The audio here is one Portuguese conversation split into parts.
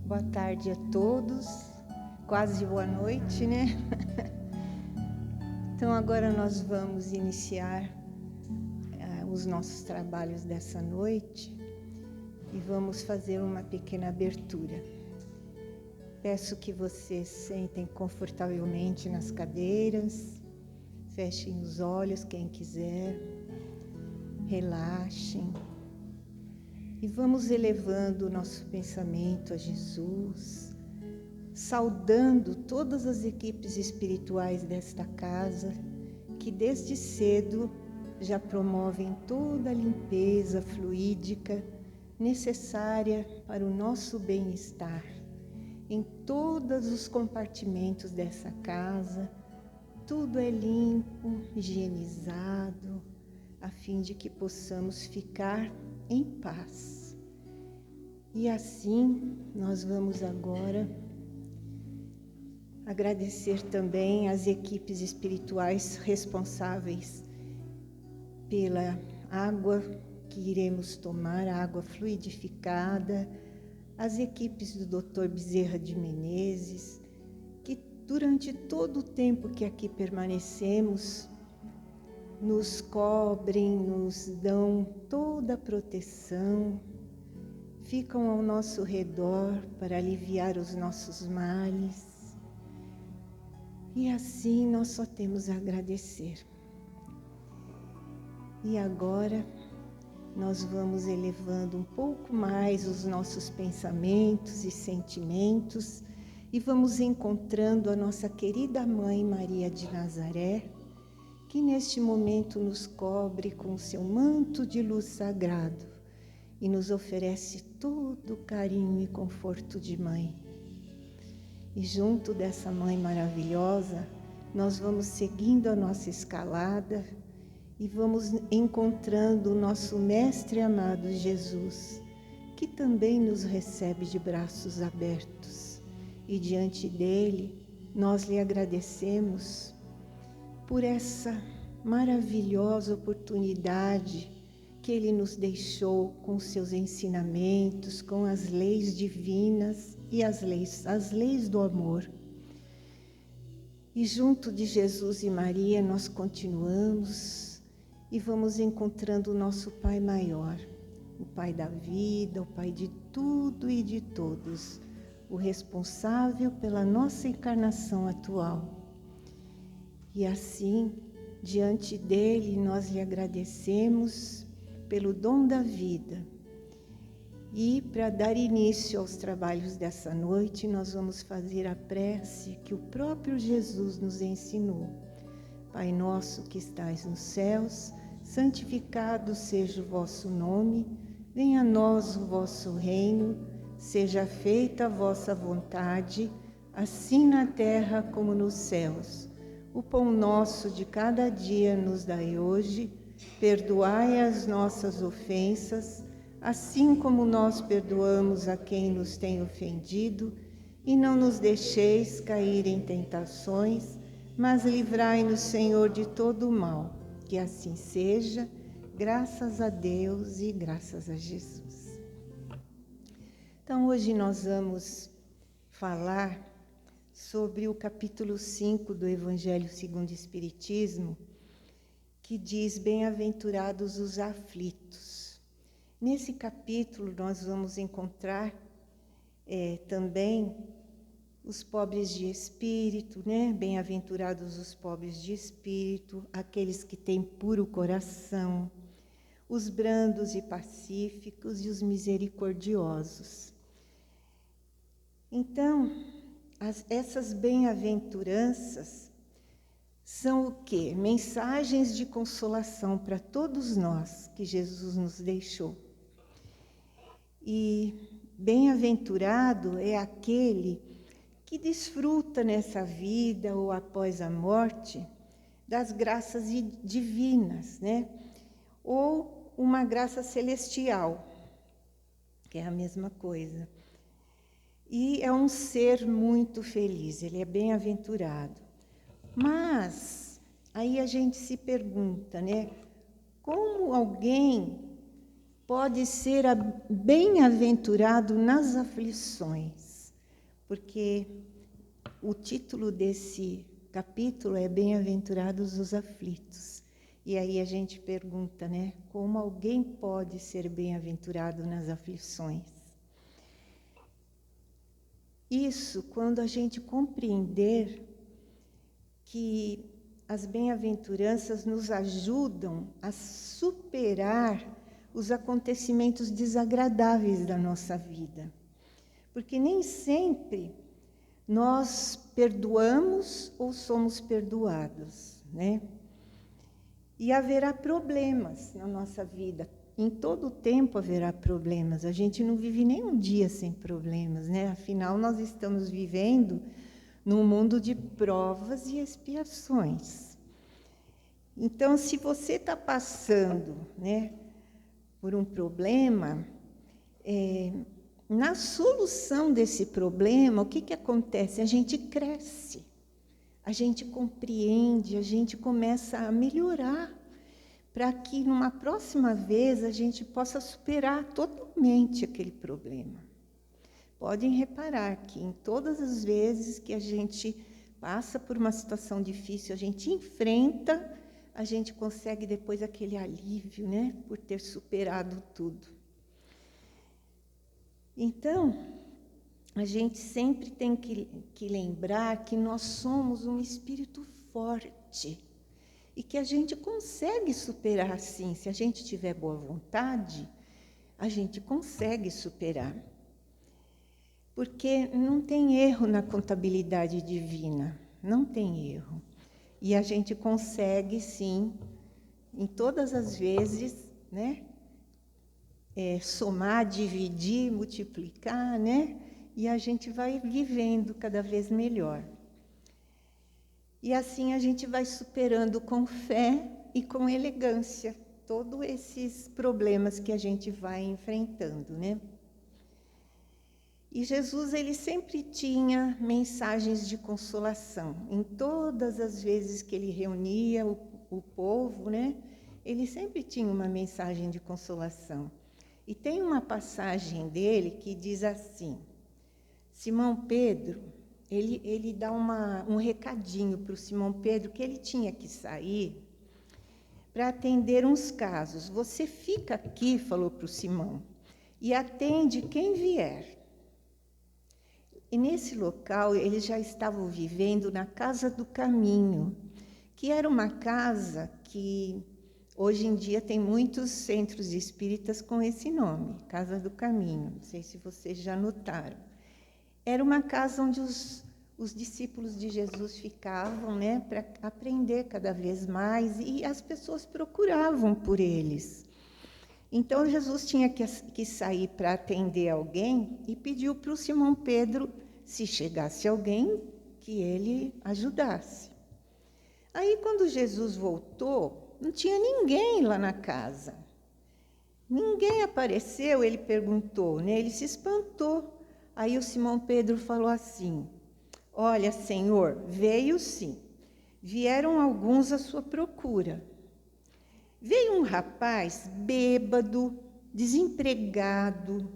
Boa tarde a todos, quase boa noite, né? Então agora nós vamos iniciar os nossos trabalhos dessa noite e vamos fazer uma pequena abertura. Peço que vocês sentem confortavelmente nas cadeiras, fechem os olhos quem quiser, relaxem. E vamos elevando o nosso pensamento a Jesus, saudando todas as equipes espirituais desta casa, que desde cedo já promovem toda a limpeza fluídica necessária para o nosso bem-estar. Em todos os compartimentos dessa casa, tudo é limpo, higienizado, a fim de que possamos ficar em paz. E assim, nós vamos agora agradecer também às equipes espirituais responsáveis pela água que iremos tomar, a água fluidificada, as equipes do Dr. Bezerra de Menezes, que durante todo o tempo que aqui permanecemos, nos cobrem, nos dão toda a proteção, ficam ao nosso redor para aliviar os nossos males. E assim nós só temos a agradecer. E agora nós vamos elevando um pouco mais os nossos pensamentos e sentimentos e vamos encontrando a nossa querida Mãe Maria de Nazaré, que neste momento nos cobre com seu manto de luz sagrado e nos oferece todo o carinho e conforto de mãe. E junto dessa mãe maravilhosa, nós vamos seguindo a nossa escalada e vamos encontrando o nosso Mestre amado Jesus, que também nos recebe de braços abertos. E diante dele, nós lhe agradecemos por essa maravilhosa oportunidade que ele nos deixou com seus ensinamentos, com as leis divinas e as leis do amor. E junto de Jesus e Maria nós continuamos e vamos encontrando o nosso Pai maior, o Pai da vida, o Pai de tudo e de todos, o responsável pela nossa encarnação atual. E assim, diante dele, nós lhe agradecemos pelo dom da vida. E para dar início aos trabalhos dessa noite, nós vamos fazer a prece que o próprio Jesus nos ensinou. Pai nosso que estais nos céus, santificado seja o vosso nome, venha a nós o vosso reino, seja feita a vossa vontade, assim na terra como nos céus. O pão nosso de cada dia nos dai hoje, perdoai as nossas ofensas, assim como nós perdoamos a quem nos tem ofendido, e não nos deixeis cair em tentações, mas livrai-nos, Senhor, de todo o mal. Que assim seja, graças a Deus e graças a Jesus. Então, hoje nós vamos falar sobre o capítulo 5 do Evangelho segundo o Espiritismo, que diz: bem-aventurados os aflitos. Nesse capítulo nós vamos encontrar também os pobres de espírito, né? Bem-aventurados os pobres de espírito, aqueles que têm puro coração, os brandos e pacíficos e os misericordiosos. Então, essas bem-aventuranças são o quê? Mensagens de consolação para todos nós que Jesus nos deixou. E bem-aventurado é aquele que desfruta nessa vida ou após a morte das graças divinas, né? Ou uma graça celestial, que é a mesma coisa. E é um ser muito feliz, ele é bem-aventurado. Mas aí a gente se pergunta, né? Como alguém pode ser bem-aventurado nas aflições? porque o título desse capítulo é Bem-aventurados os aflitos. E aí a gente pergunta, né? Como alguém pode ser bem-aventurado nas aflições? Isso quando a gente compreender que as bem-aventuranças nos ajudam a superar os acontecimentos desagradáveis da nossa vida. Porque nem sempre nós perdoamos ou somos perdoados, né? E haverá problemas na nossa vida. Em todo o tempo haverá problemas. A gente não vive nem um dia sem problemas, né? Afinal, nós estamos vivendo num mundo de provas e expiações. Então, se você está passando, né, por um problema, na solução desse problema, o que acontece? A gente cresce. A gente compreende, a gente começa a melhorar, para que numa próxima vez a gente possa superar totalmente aquele problema. Podem reparar que em todas as vezes que a gente passa por uma situação difícil, a gente enfrenta, a gente consegue depois aquele alívio, né, por ter superado tudo. Então, a gente sempre tem que lembrar que nós somos um espírito forte e que a gente consegue superar, sim. Se a gente tiver boa vontade, a gente consegue superar. Porque não tem erro na contabilidade divina, não tem erro. E a gente consegue, sim, em todas as vezes, né, somar, dividir, multiplicar, né? E a gente vai vivendo cada vez melhor. E assim a gente vai superando com fé e com elegância todos esses problemas que a gente vai enfrentando, né? E Jesus, ele sempre tinha mensagens de consolação. Em todas as vezes que ele reunia o povo, né? Ele sempre tinha uma mensagem de consolação. E tem uma passagem dele que diz assim: Simão Pedro, ele dá um recadinho para o Simão Pedro que ele tinha que sair para atender uns casos. Você fica aqui, falou para o Simão, e atende quem vier. E nesse local, eles já estavam vivendo na Casa do Caminho, que era uma casa que hoje em dia tem muitos centros espíritas com esse nome, Casa do Caminho. Não sei se vocês já notaram. Era uma casa onde os discípulos de Jesus ficavam, né, para aprender cada vez mais, e as pessoas procuravam por eles. Então, Jesus tinha que sair para atender alguém e pediu para o Simão Pedro, se chegasse alguém, que ele ajudasse. Aí, quando Jesus voltou, não tinha ninguém lá na casa. Ninguém apareceu, ele perguntou, né? Ele se espantou. Aí o Simão Pedro falou assim: olha, Senhor, veio sim. Vieram alguns à sua procura. Veio um rapaz bêbado, desempregado.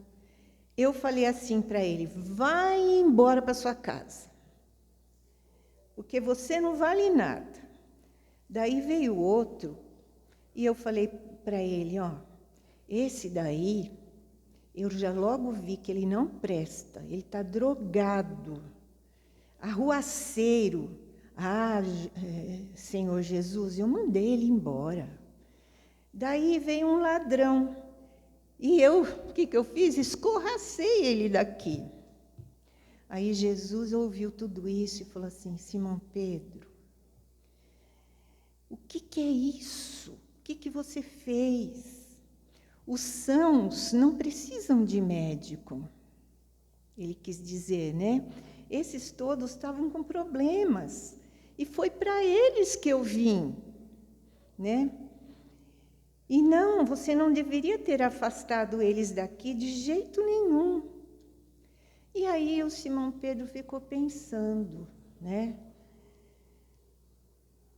Eu falei assim para ele: vai embora para sua casa, porque você não vale nada. Daí veio outro, e eu falei para ele: ó, esse daí, eu já logo vi que ele não presta, ele está drogado, arruaceiro. Senhor Jesus, eu mandei ele embora. Daí veio um ladrão, e eu, o que eu fiz? Escorracei ele daqui. Aí Jesus ouviu tudo isso e falou assim: Simão Pedro, o que é isso? O que você fez? Os sãos não precisam de médico. Ele quis dizer, né? Esses todos estavam com problemas. E foi para eles que eu vim, né? E não, você não deveria ter afastado eles daqui de jeito nenhum. E aí o Simão Pedro ficou pensando, né?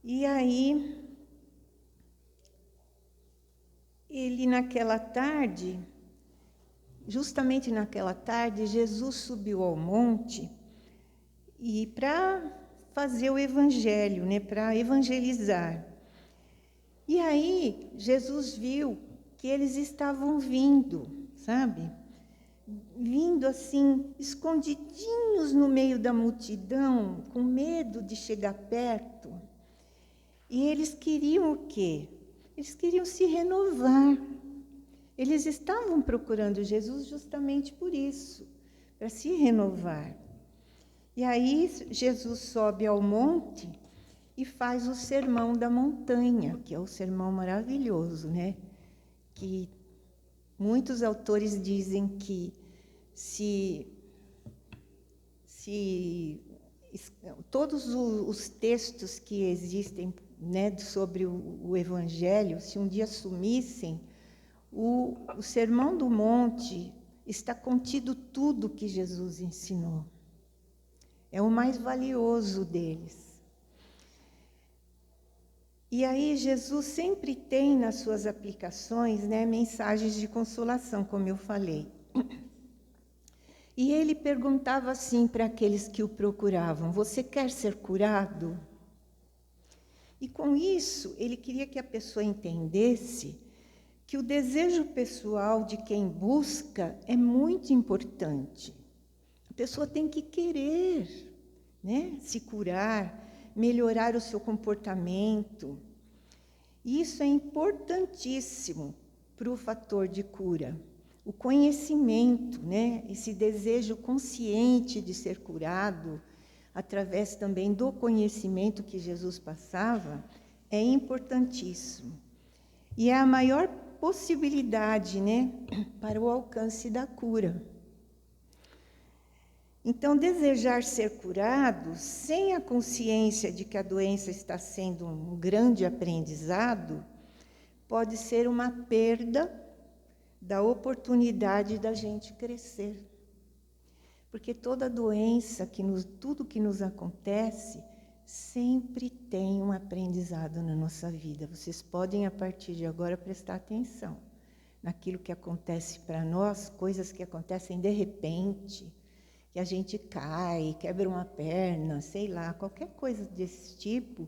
E aí, ele naquela tarde, justamente naquela tarde, Jesus subiu ao monte e para fazer o evangelho, né, para evangelizar. E aí Jesus viu que eles estavam vindo, sabe? Vindo assim, escondidinhos no meio da multidão, com medo de chegar perto. E eles queriam o quê? Eles queriam se renovar. Eles estavam procurando Jesus justamente por isso, para se renovar. E aí Jesus sobe ao monte e faz o sermão da montanha, que é o sermão maravilhoso, né? Que muitos autores dizem que se todos os textos que existem, né, sobre o Evangelho, se um dia sumissem, o Sermão do Monte está contido tudo que Jesus ensinou. É o mais valioso deles. E aí Jesus sempre tem nas suas aplicações, né, mensagens de consolação, como eu falei. E ele perguntava assim para aqueles que o procuravam: você quer ser curado? E com isso, ele queria que a pessoa entendesse que o desejo pessoal de quem busca é muito importante. A pessoa tem que querer, né, se curar, melhorar o seu comportamento. Isso é importantíssimo para o fator de cura. O conhecimento, né, esse desejo consciente de ser curado, através também do conhecimento que Jesus passava, é importantíssimo. E é a maior possibilidade, né, para o alcance da cura. Então, desejar ser curado, sem a consciência de que a doença está sendo um grande aprendizado, pode ser uma perda da oportunidade da gente crescer. Porque toda doença, tudo que nos acontece, sempre tem um aprendizado na nossa vida. Vocês podem, a partir de agora, prestar atenção naquilo que acontece para nós, coisas que acontecem de repente, que a gente cai, quebra uma perna, sei lá, qualquer coisa desse tipo,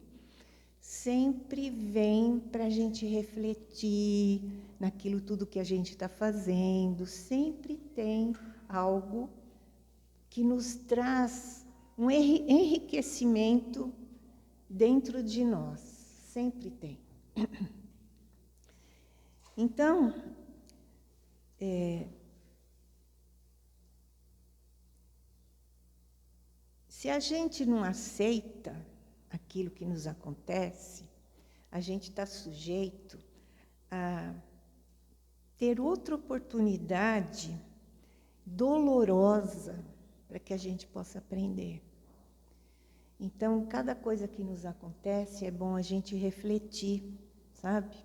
sempre vem para a gente refletir naquilo tudo que a gente está fazendo, sempre tem algo que nos traz um enriquecimento dentro de nós, sempre tem. Então, se a gente não aceita aquilo que nos acontece, a gente está sujeito a ter outra oportunidade dolorosa para que a gente possa aprender. Então, cada coisa que nos acontece é bom a gente refletir, sabe?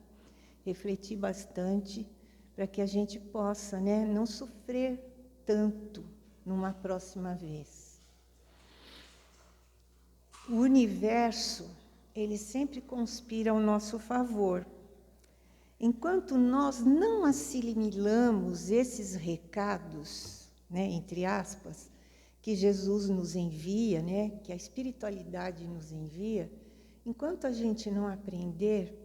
Refletir bastante para que a gente possa, né, não sofrer tanto numa próxima vez. O universo, ele sempre conspira ao nosso favor. Enquanto nós não assimilamos esses recados, né, entre aspas, que Jesus nos envia, né, que a espiritualidade nos envia, enquanto a gente não aprender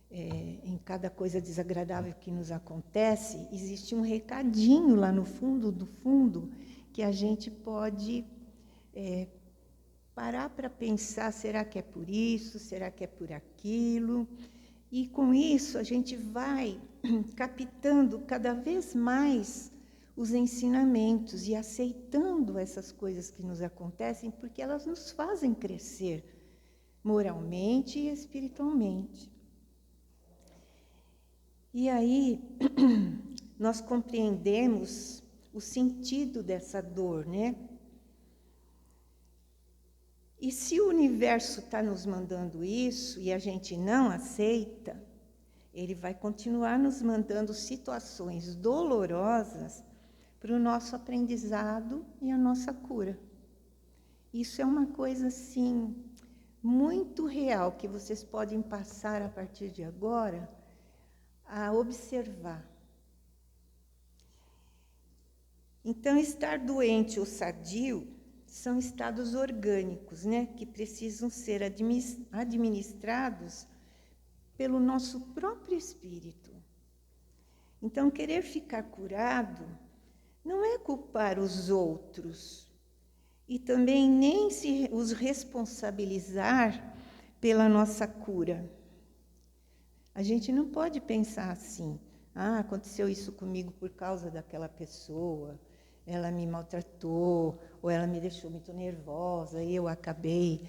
em cada coisa desagradável que nos acontece, existe um recadinho lá no fundo do fundo que a gente pode parar para pensar: será que é por isso? Será que é por aquilo? E com isso a gente vai captando cada vez mais os ensinamentos e aceitando essas coisas que nos acontecem, porque elas nos fazem crescer moralmente e espiritualmente. E aí nós compreendemos o sentido dessa dor, né? E se o universo está nos mandando isso e a gente não aceita, ele vai continuar nos mandando situações dolorosas para o nosso aprendizado e a nossa cura. Isso é uma coisa, assim, muito real, que vocês podem passar a partir de agora a observar. Então, estar doente ou sadio são estados orgânicos, né, que precisam ser administrados pelo nosso próprio espírito. Então, querer ficar curado não é culpar os outros e também nem os responsabilizar pela nossa cura. A gente não pode pensar assim: ah, aconteceu isso comigo por causa daquela pessoa, ela me maltratou, ou ela me deixou muito nervosa e eu acabei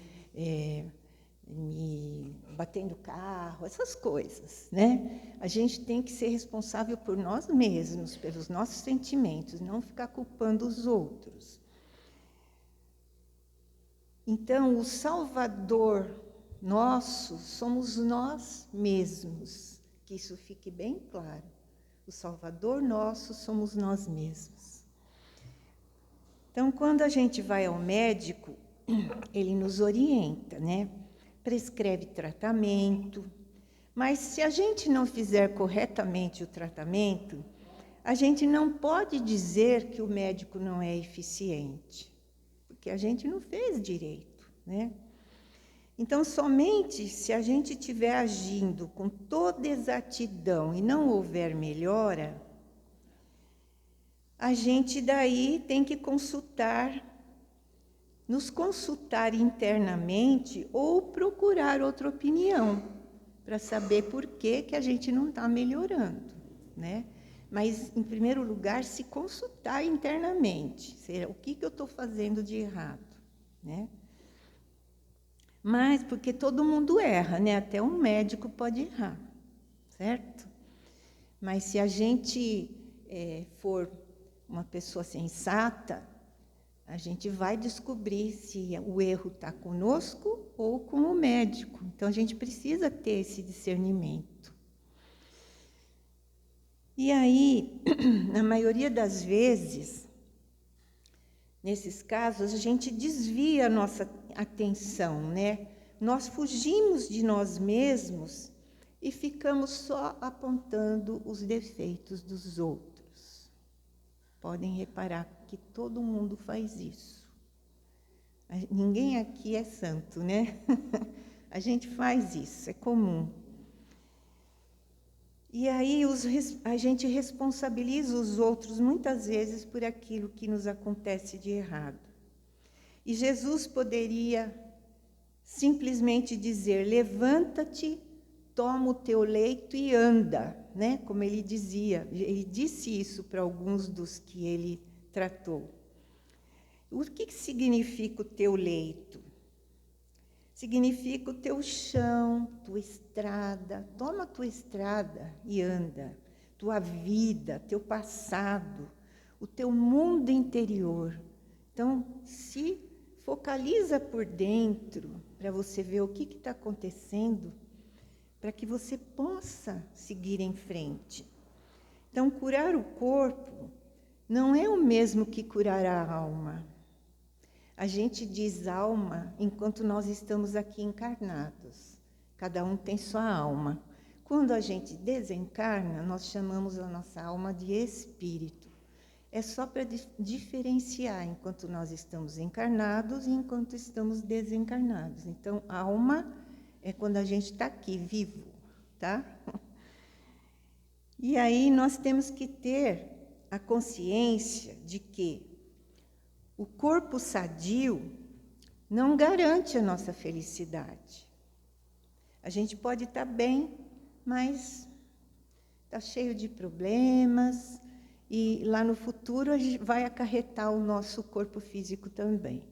me batendo carro, essas coisas, né? A gente tem que ser responsável por nós mesmos, pelos nossos sentimentos, não ficar culpando os outros. Então, o Salvador nosso somos nós mesmos, que isso fique bem claro. O Salvador nosso somos nós mesmos. Então, quando a gente vai ao médico, ele nos orienta, né? Prescreve tratamento, mas se a gente não fizer corretamente o tratamento, a gente não pode dizer que o médico não é eficiente, porque a gente não fez direito, né? Então, somente se a gente estiver agindo com toda exatidão e não houver melhora, a gente daí tem que nos consultar internamente ou procurar outra opinião, para saber por que a gente não está melhorando, né? Mas, em primeiro lugar, se consultar internamente, o que eu estou fazendo de errado, né? Mas, porque todo mundo erra, né? Até um médico pode errar, certo? Mas se a gente for uma pessoa sensata, a gente vai descobrir se o erro está conosco ou com o médico. Então, a gente precisa ter esse discernimento. E aí, na maioria das vezes, nesses casos, a gente desvia a nossa atenção, né? Nós fugimos de nós mesmos e ficamos só apontando os defeitos dos outros. Podem reparar que todo mundo faz isso. Ninguém aqui é santo, né? A gente faz isso, é comum. E aí a gente responsabiliza os outros muitas vezes por aquilo que nos acontece de errado. E Jesus poderia simplesmente dizer: levanta-te, toma o teu leito e anda, né? Como ele dizia. Ele disse isso para alguns dos que ele tratou. O que significa o teu leito? Significa o teu chão, tua estrada. Toma a tua estrada e anda. Tua vida, teu passado, o teu mundo interior. Então, se focaliza por dentro para você ver o que está acontecendo, para que você possa seguir em frente. Então, curar o corpo não é o mesmo que curar a alma. A gente diz alma enquanto nós estamos aqui encarnados. Cada um tem sua alma. Quando a gente desencarna, nós chamamos a nossa alma de espírito. É só para diferenciar enquanto nós estamos encarnados e enquanto estamos desencarnados. Então, alma é quando a gente está aqui, vivo, tá? E aí nós temos que ter a consciência de que o corpo sadio não garante a nossa felicidade. A gente pode estar bem, mas está cheio de problemas e lá no futuro vai acarretar o nosso corpo físico também.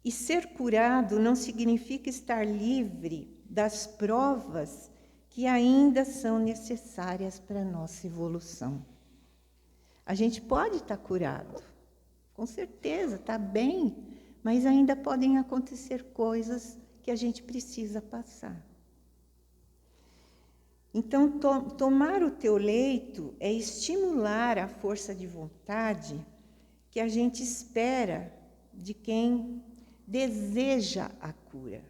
E ser curado não significa estar livre das provas que ainda são necessárias para a nossa evolução. A gente pode estar curado, com certeza, está bem, mas ainda podem acontecer coisas que a gente precisa passar. Então, tomar o teu leito é estimular a força de vontade que a gente espera de quem deseja a cura.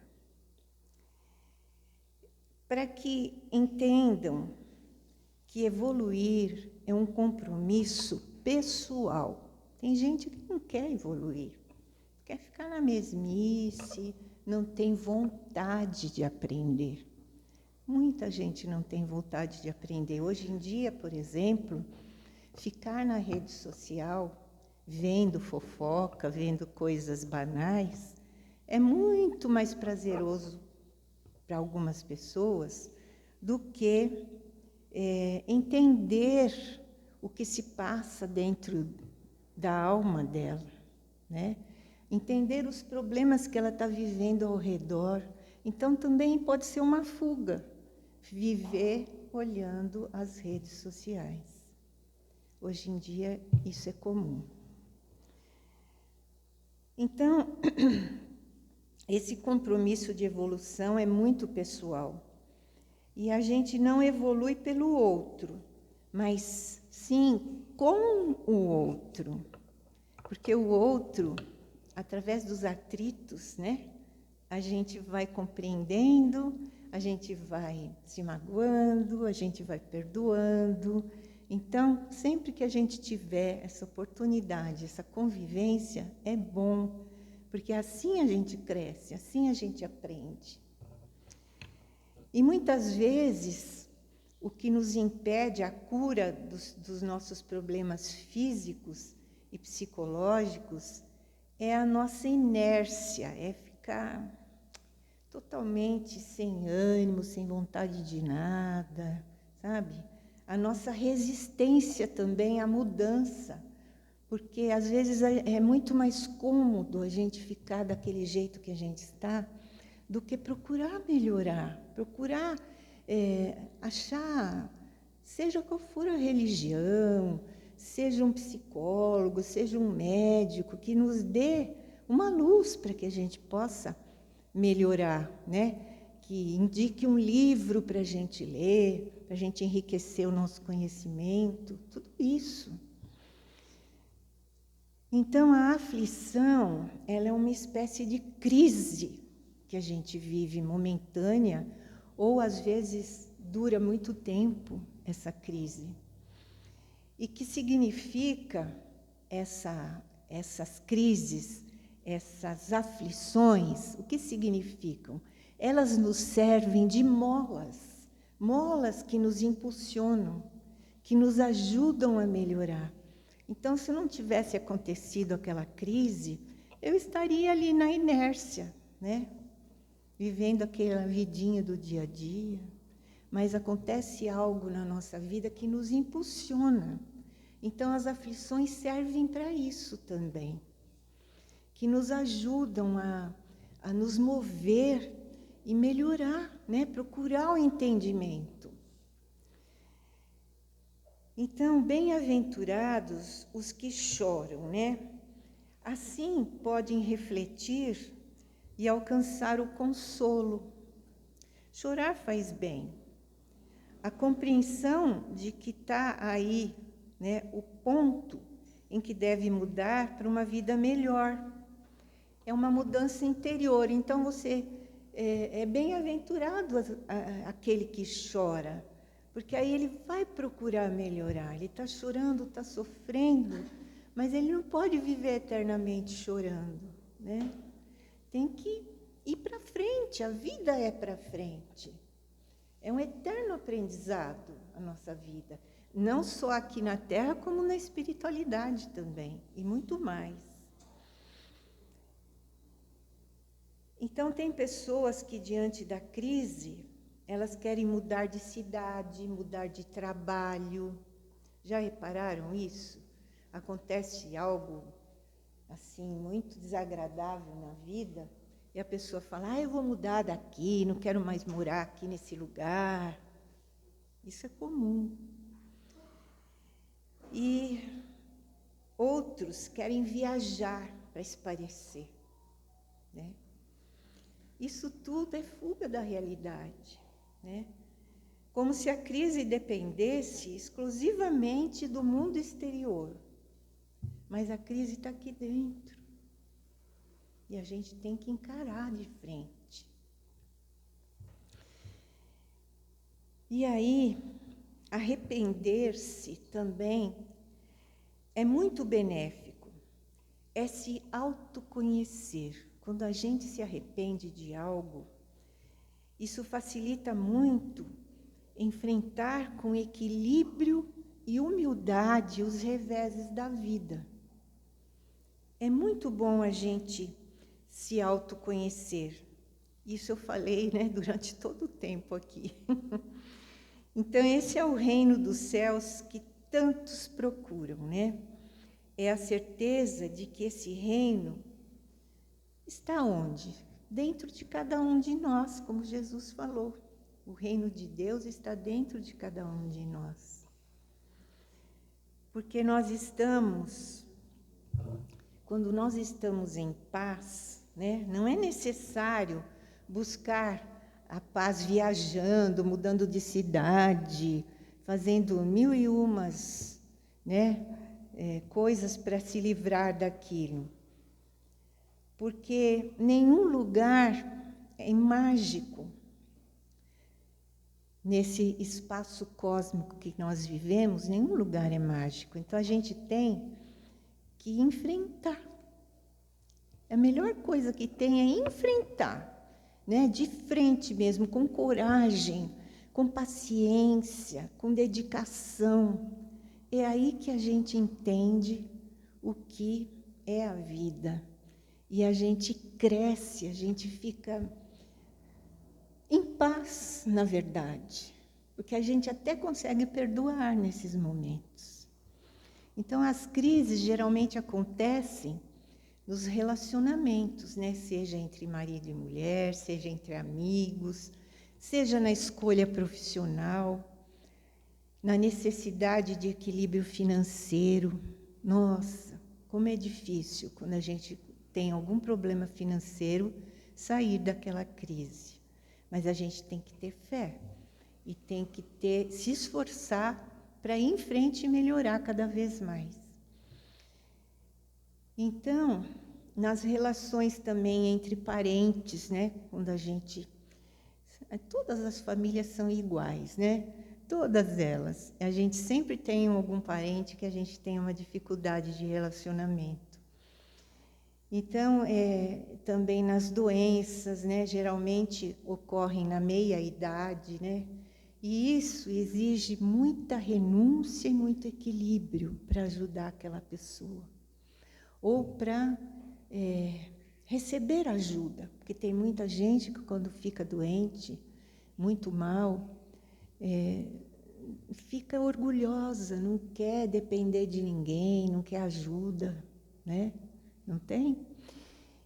Para que entendam que evoluir é um compromisso pessoal. Tem gente que não quer evoluir, quer ficar na mesmice, não tem vontade de aprender. Muita gente não tem vontade de aprender. Hoje em dia, por exemplo, ficar na rede social, vendo fofoca, vendo coisas banais, é muito mais prazeroso para algumas pessoas do que entender o que se passa dentro da alma dela, né? Entender os problemas que ela está vivendo ao redor. Então, também pode ser uma fuga, viver olhando as redes sociais. Hoje em dia, isso é comum. Então, esse compromisso de evolução é muito pessoal. E a gente não evolui pelo outro, mas sim com o outro. Porque o outro, através dos atritos, né, a gente vai compreendendo, a gente vai se magoando, a gente vai perdoando. Então, sempre que a gente tiver essa oportunidade, essa convivência, é bom, porque assim a gente cresce, assim a gente aprende. E muitas vezes, o que nos impede a cura dos nossos problemas físicos e psicológicos é a nossa inércia, é ficar totalmente sem ânimo, sem vontade de nada, sabe? A nossa resistência também à mudança, porque às vezes é muito mais cômodo a gente ficar daquele jeito que a gente está, do que procurar melhorar, procurar achar, seja qual for a religião, seja um psicólogo, seja um médico, que nos dê uma luz para que a gente possa melhorar, né? Que indique um livro para a gente ler, para a gente enriquecer o nosso conhecimento, tudo isso. Então, a aflição, ela é uma espécie de crise que a gente vive momentânea, ou às vezes dura muito tempo essa crise. E que significa essas crises, essas aflições, o que significam? Elas nos servem de molas, molas que nos impulsionam, que nos ajudam a melhorar. Então, se não tivesse acontecido aquela crise, eu estaria ali na inércia, né? Vivendo aquela vidinha do dia a dia. Mas acontece algo na nossa vida que nos impulsiona. Então, as aflições servem para isso também, que nos ajudam a nos mover e melhorar, né? Procurar o entendimento. Então, bem-aventurados os que choram, né? Assim podem refletir e alcançar o consolo. Chorar faz bem. A compreensão de que está aí, né, o ponto em que deve mudar para uma vida melhor. É uma mudança interior. Então, você é bem-aventurado aquele que chora, porque aí ele vai procurar melhorar. Ele está chorando, está sofrendo, mas ele não pode viver eternamente chorando, né? Tem que ir para frente, a vida é para frente. É um eterno aprendizado a nossa vida, não só aqui na Terra, como na espiritualidade também, e muito mais. Então, tem pessoas que, diante da crise, elas querem mudar de cidade, mudar de trabalho. Já repararam isso? Acontece algo assim muito desagradável na vida, e a pessoa fala: eu vou mudar daqui, não quero mais morar aqui nesse lugar. Isso é comum. E outros querem viajar para espairecer, né? Isso tudo é fuga da realidade, né? Como se a crise dependesse exclusivamente do mundo exterior. Mas a crise está aqui dentro. E a gente tem que encarar de frente. E aí, arrepender-se também é muito benéfico, é se autoconhecer. Quando a gente se arrepende de algo, isso facilita muito enfrentar com equilíbrio e humildade os reveses da vida. É muito bom a gente se autoconhecer. Isso eu falei, né, durante todo o tempo aqui. Então, esse é o reino dos céus que tantos procuram, né? É a certeza de que esse reino está onde? Dentro de cada um de nós, como Jesus falou. O reino de Deus está dentro de cada um de nós. Porque quando nós estamos em paz, né, não é necessário buscar a paz viajando, mudando de cidade, fazendo mil e umas, né, coisas para se livrar daquilo. Porque nenhum lugar é mágico nesse espaço cósmico que nós vivemos, nenhum lugar é mágico. Então a gente tem que enfrentar. A melhor coisa que tem é enfrentar, né? De frente mesmo, com coragem, com paciência, com dedicação. É aí que a gente entende o que é a vida. E a gente cresce, a gente fica em paz, na verdade, porque a gente até consegue perdoar nesses momentos. Então, as crises geralmente acontecem nos relacionamentos, né? Seja entre marido e mulher, seja entre amigos, seja na escolha profissional, na necessidade de equilíbrio financeiro. Nossa, como é difícil quando a gente tem algum problema financeiro sair daquela crise. Mas a gente tem que ter fé e tem que se esforçar para ir em frente e melhorar cada vez mais. Então, nas relações também entre parentes, né? Quando a gente... Todas as famílias são iguais, né? Todas elas. A gente sempre tem algum parente que a gente tem uma dificuldade de relacionamento. Então, também nas doenças, né? Geralmente ocorrem na meia-idade, né? E isso exige muita renúncia e muito equilíbrio para ajudar aquela pessoa. Ou para receber ajuda, porque tem muita gente que quando fica doente, muito mal, fica orgulhosa, não quer depender de ninguém, não quer ajuda, né? Não tem?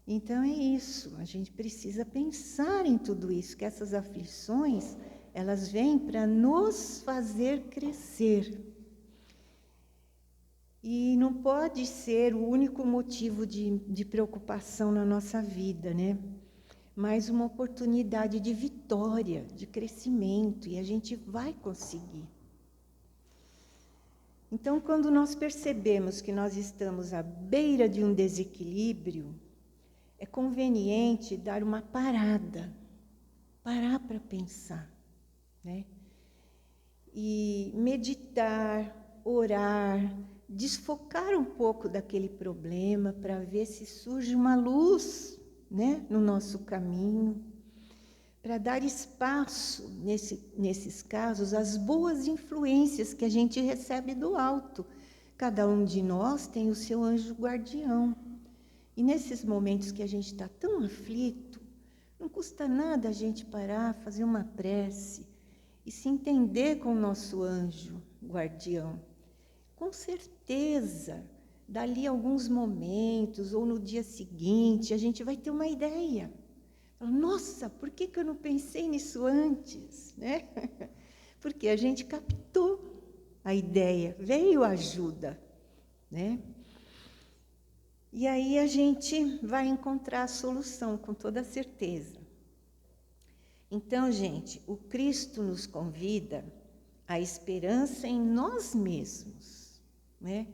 Então é isso, a gente precisa pensar em tudo isso, que essas aflições, elas vêm para nos fazer crescer. E não pode ser o único motivo de preocupação na nossa vida, né? Mas uma oportunidade de vitória, de crescimento, e a gente vai conseguir. Então, quando nós percebemos que nós estamos à beira de um desequilíbrio, é conveniente dar uma parada, parar para pensar, né? E meditar, orar, desfocar um pouco daquele problema para ver se surge uma luz, né, no nosso caminho, para dar espaço, nesses casos, às boas influências que a gente recebe do alto. Cada um de nós tem o seu anjo guardião. E nesses momentos que a gente está tão aflito, não custa nada a gente parar, fazer uma prece e se entender com o nosso anjo guardião. Com certeza, dali a alguns momentos ou no dia seguinte, a gente vai ter uma ideia. Nossa, por que eu não pensei nisso antes? Né? Porque a gente captou a ideia, veio a ajuda, né? E aí a gente vai encontrar a solução, com toda certeza. Então, gente, o Cristo nos convida à esperança em nós mesmos, né?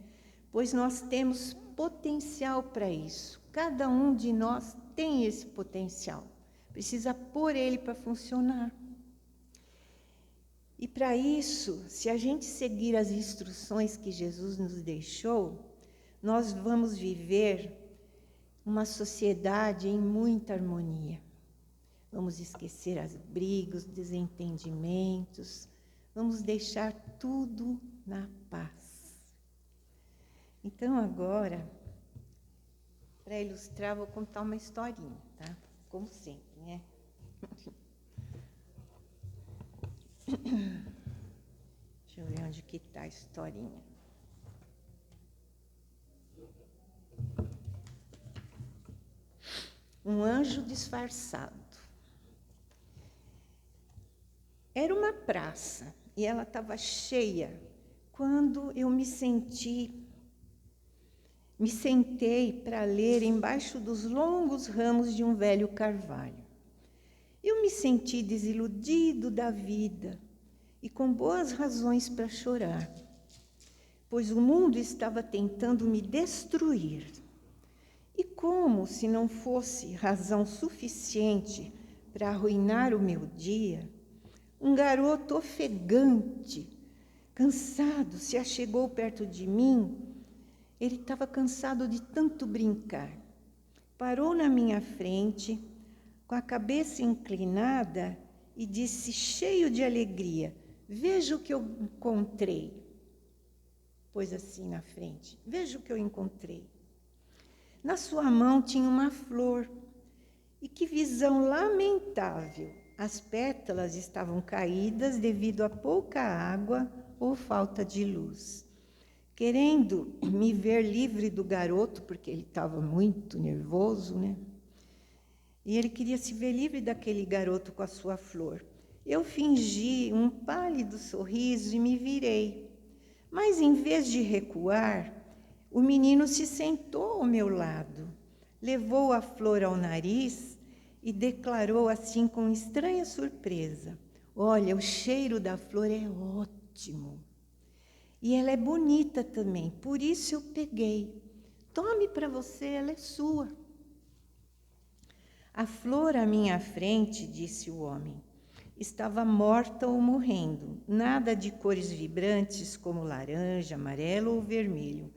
Pois nós temos potencial para isso. Cada um de nós tem esse potencial. Precisa pôr ele para funcionar. E para isso, se a gente seguir as instruções que Jesus nos deixou, nós vamos viver uma sociedade em muita harmonia. Vamos esquecer as brigas, os desentendimentos, vamos deixar tudo na paz. Então agora, para ilustrar, vou contar uma historinha, tá? Como sempre, né? Deixa eu ver onde que está a historinha. Um anjo disfarçado. Era uma praça e ela estava cheia quando eu me sentei para ler embaixo dos longos ramos de um velho carvalho. Eu me senti desiludido da vida e com boas razões para chorar, pois o mundo estava tentando me destruir. E como se não fosse razão suficiente para arruinar o meu dia, um garoto ofegante, cansado, se achegou perto de mim. Ele estava cansado de tanto brincar. Parou na minha frente, com a cabeça inclinada, e disse, cheio de alegria: veja o que eu encontrei. Pôs assim na frente: veja o que eu encontrei. Na sua mão tinha uma flor. E que visão lamentável! As pétalas estavam caídas devido a pouca água ou falta de luz. Querendo me ver livre do garoto, porque ele estava muito nervoso, né? E ele queria se ver livre daquele garoto com a sua flor. Eu fingi um pálido sorriso e me virei. Mas, em vez de recuar, o menino se sentou ao meu lado, levou a flor ao nariz e declarou assim com estranha surpresa: olha, o cheiro da flor é ótimo. E ela é bonita também, por isso eu peguei. Tome para você, ela é sua. A flor à minha frente, disse o homem, estava morta ou morrendo, nada de cores vibrantes como laranja, amarelo ou vermelho.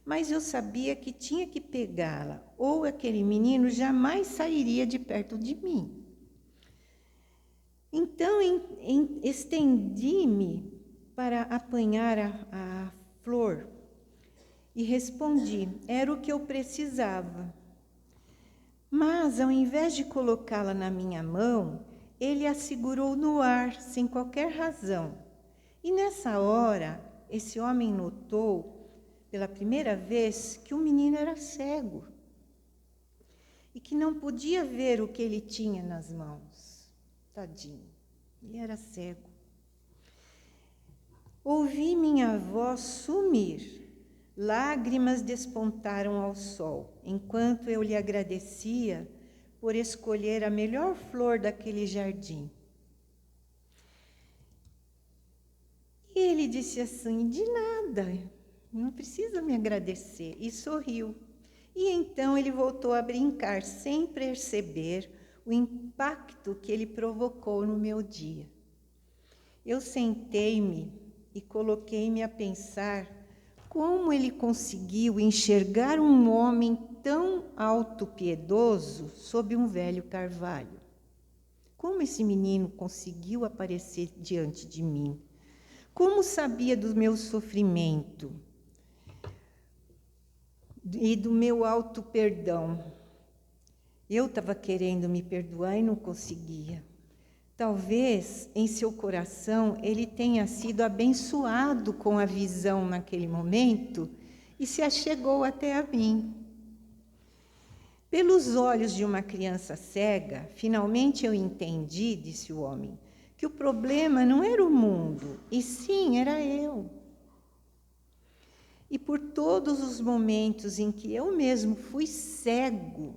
Mas eu sabia que tinha que pegá-la, ou aquele menino jamais sairia de perto de mim. Então, estendi-me para apanhar a flor e respondi: era o que eu precisava. Mas, ao invés de colocá-la na minha mão, ele a segurou no ar, sem qualquer razão. E nessa hora, esse homem notou, pela primeira vez, que o menino era cego e que não podia ver o que ele tinha nas mãos. Tadinho, ele era cego. Ouvi minha voz sumir. Lágrimas despontaram ao sol, enquanto eu lhe agradecia por escolher a melhor flor daquele jardim. E ele disse assim: de nada, não precisa me agradecer, e sorriu. E então ele voltou a brincar, sem perceber o impacto que ele provocou no meu dia. Eu sentei-me e coloquei-me a pensar como ele conseguiu enxergar um homem tão autopiedoso sob um velho carvalho. Como esse menino conseguiu aparecer diante de mim? Como sabia do meu sofrimento e do meu auto-perdão? Eu estava querendo me perdoar e não conseguia. Talvez, em seu coração, ele tenha sido abençoado com a visão naquele momento e se achegou até a mim. Pelos olhos de uma criança cega, finalmente eu entendi, disse o homem, que o problema não era o mundo, e sim era eu. E por todos os momentos em que eu mesmo fui cego,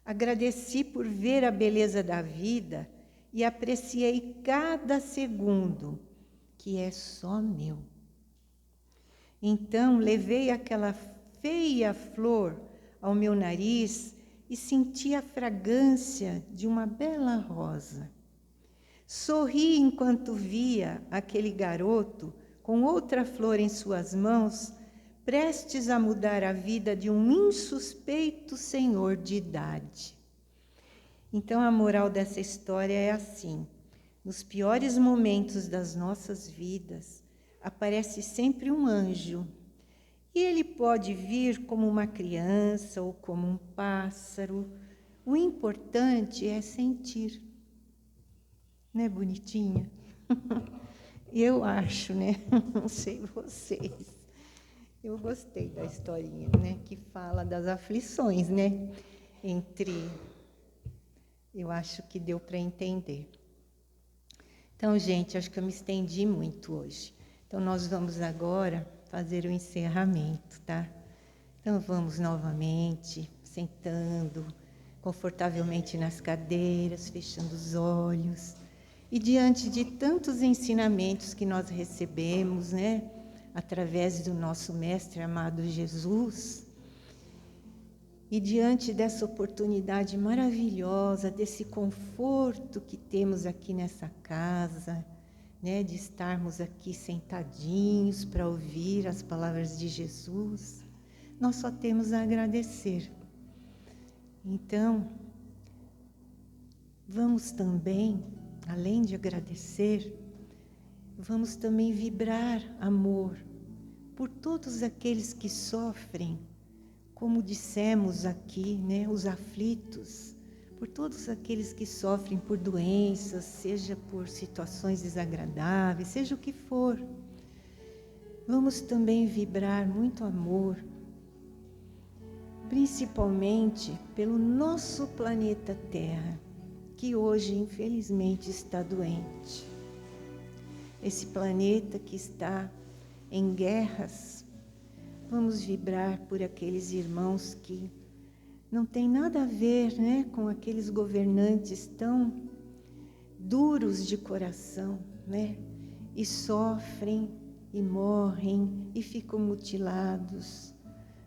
agradeci por ver a beleza da vida e apreciei cada segundo, que é só meu. Então, levei aquela feia flor ao meu nariz e senti a fragrância de uma bela rosa. Sorri enquanto via aquele garoto com outra flor em suas mãos, prestes a mudar a vida de um insuspeito senhor de idade. Então, a moral dessa história é assim: nos piores momentos das nossas vidas, aparece sempre um anjo. E ele pode vir como uma criança ou como um pássaro. O importante é sentir. Não é bonitinha? Eu acho, né? Não sei vocês. Eu gostei da historinha, né? Que fala das aflições, né? Eu acho que deu para entender. Então, gente, acho que eu me estendi muito hoje. Então, nós vamos agora fazer o encerramento, tá? Então, vamos novamente, sentando confortavelmente nas cadeiras, fechando os olhos. E diante de tantos ensinamentos que nós recebemos, né? Através do nosso Mestre amado Jesus, e diante dessa oportunidade maravilhosa, desse conforto que temos aqui nessa casa, né, de estarmos aqui sentadinhos para ouvir as palavras de Jesus, nós só temos a agradecer. Então, vamos também, além de agradecer, vamos também vibrar amor por todos aqueles que sofrem, como dissemos aqui, né, os aflitos, por todos aqueles que sofrem por doenças, seja por situações desagradáveis, seja o que for. Vamos também vibrar muito amor, principalmente pelo nosso planeta Terra, que hoje, infelizmente, está doente. Esse planeta que está em guerras. Vamos vibrar por aqueles irmãos que não tem nada a ver, né, com aqueles governantes tão duros de coração, né, e sofrem e morrem e ficam mutilados.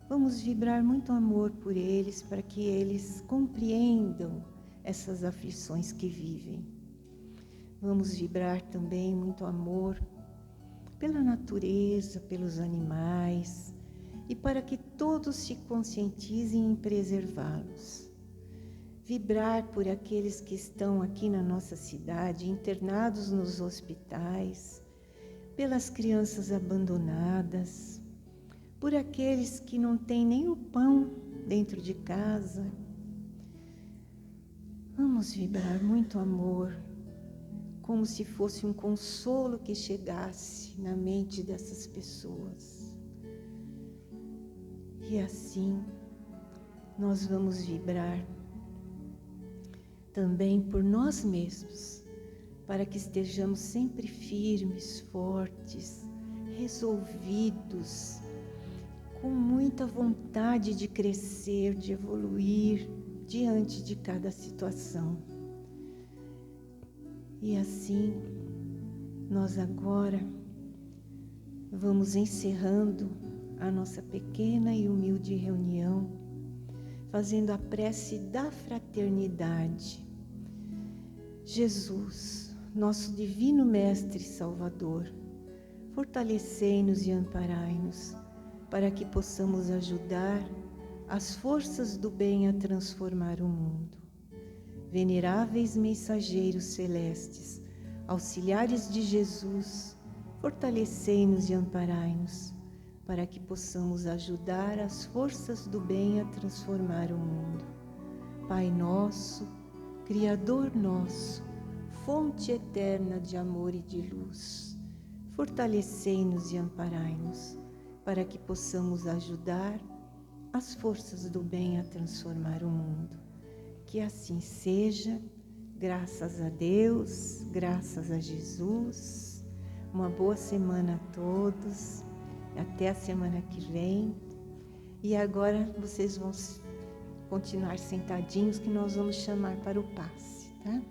Vamos vibrar muito amor por eles, para que eles compreendam essas aflições que vivem. Vamos vibrar também muito amor pela natureza, pelos animais, e para que todos se conscientizem em preservá-los. Vibrar por aqueles que estão aqui na nossa cidade, internados nos hospitais, pelas crianças abandonadas, por aqueles que não têm nem o pão dentro de casa. Vamos vibrar muito amor, como se fosse um consolo que chegasse na mente dessas pessoas. E assim, nós vamos vibrar também por nós mesmos, para que estejamos sempre firmes, fortes, resolvidos, com muita vontade de crescer, de evoluir diante de cada situação. E assim, nós agora vamos encerrando a nossa pequena e humilde reunião, fazendo a prece da fraternidade. Jesus, nosso divino Mestre Salvador, fortalecei-nos e amparai-nos, para que possamos ajudar as forças do bem a transformar o mundo. Veneráveis mensageiros celestes, auxiliares de Jesus, fortalecei-nos e amparai-nos, para que possamos ajudar as forças do bem a transformar o mundo. Pai nosso, Criador nosso, fonte eterna de amor e de luz, fortalecei-nos e amparai-nos, para que possamos ajudar as forças do bem a transformar o mundo. Que assim seja, graças a Deus, graças a Jesus. Uma boa semana a todos, até a semana que vem. E agora vocês vão continuar sentadinhos, que nós vamos chamar para o passe, tá?